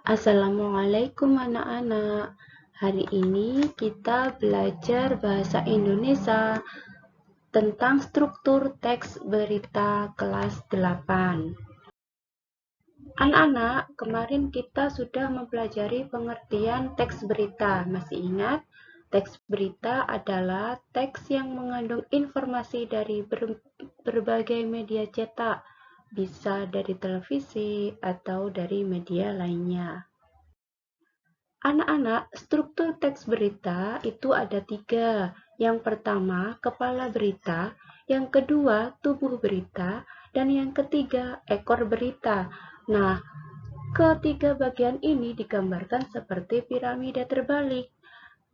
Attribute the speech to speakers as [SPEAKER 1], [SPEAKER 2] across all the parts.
[SPEAKER 1] Assalamualaikum anak-anak. Hari ini kita belajar bahasa Indonesia tentang struktur teks berita kelas 8. Anak-anak, kemarin kita sudah mempelajari pengertian teks berita. Masih ingat? Teks berita adalah teks yang mengandung informasi dari berbagai media cetak, bisa dari televisi atau dari media lainnya. Anak-anak, struktur teks berita itu ada 3. Yang pertama, kepala berita. Yang kedua, tubuh berita. Dan yang ketiga, ekor berita. Nah, ketiga bagian ini digambarkan seperti piramida terbalik.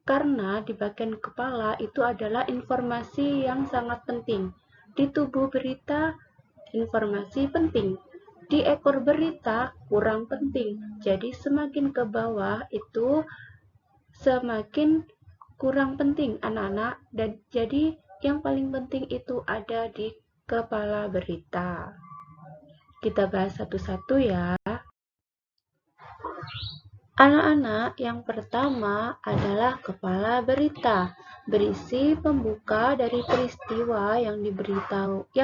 [SPEAKER 1] Karena di bagian kepala itu adalah informasi yang sangat penting. Di tubuh berita, informasi penting. Di ekor berita kurang penting. Jadi semakin ke bawah itu semakin kurang penting anak-anak, dan jadi yang paling penting itu ada di kepala berita. Kita bahas satu-satu ya. Anak-anak, yang pertama adalah kepala berita. Berisi pembuka dari peristiwa yang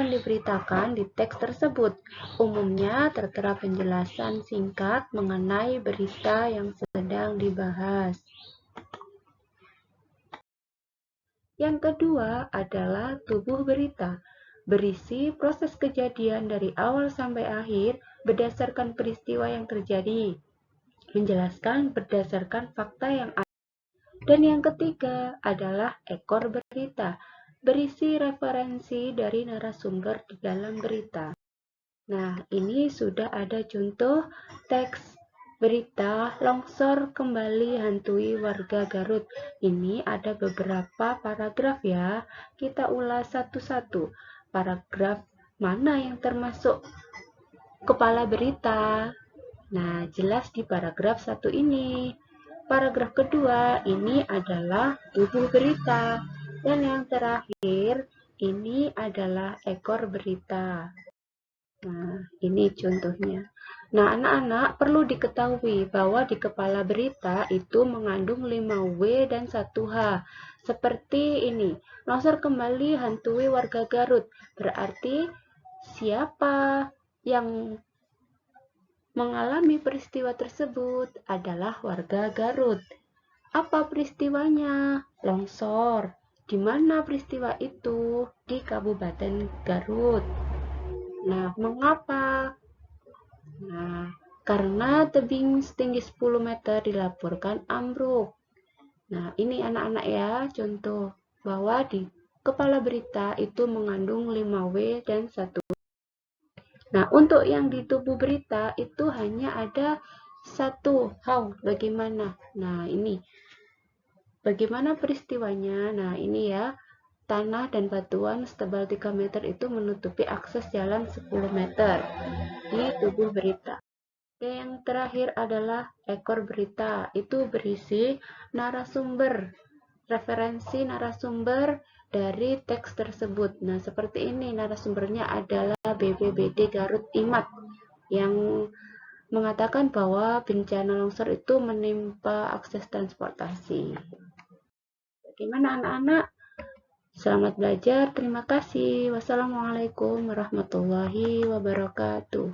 [SPEAKER 1] diberitakan di teks tersebut. Umumnya tertera penjelasan singkat mengenai berita yang sedang dibahas. Yang kedua adalah tubuh berita. Berisi proses kejadian dari awal sampai akhir berdasarkan peristiwa yang terjadi. Menjelaskan berdasarkan fakta yang ada. Dan yang ketiga adalah ekor berita. Berisi referensi dari narasumber di dalam berita. Nah, ini sudah ada contoh teks berita longsor kembali hantui warga Garut. Ini ada beberapa paragraf ya. Kita ulas satu-satu. Paragraf mana yang termasuk kepala berita? Nah, jelas di paragraf 1 ini. Paragraf kedua ini adalah tubuh berita. Dan yang terakhir ini adalah ekor berita. Nah, ini contohnya. Nah, anak-anak perlu diketahui bahwa di kepala berita itu mengandung 5W dan 1H. Seperti ini, longsor kembali hantui warga Garut. Berarti siapa yang mengalami peristiwa tersebut adalah warga Garut. Apa peristiwanya? Longsor. Di mana peristiwa itu? Di Kabupaten Garut. Nah, mengapa? Nah, karena tebing setinggi 10 meter dilaporkan ambruk. Nah, ini anak-anak ya, contoh bahwa di kepala berita itu mengandung 5W dan 1. Nah, untuk yang di tubuh berita itu hanya ada 1. How? Bagaimana? Nah, ini. Bagaimana peristiwanya? Nah, ini ya. Tanah dan batuan setebal 3 meter itu menutupi akses jalan 10 meter di tubuh berita. Dan yang terakhir adalah ekor berita. Itu berisi narasumber, referensi narasumber dari teks tersebut. Nah, seperti ini narasumbernya adalah BPBD Garut IMAT yang mengatakan bahwa bencana longsor itu menimpa akses transportasi. Bagaimana anak-anak? Selamat belajar, terima kasih. Wassalamualaikum warahmatullahi wabarakatuh.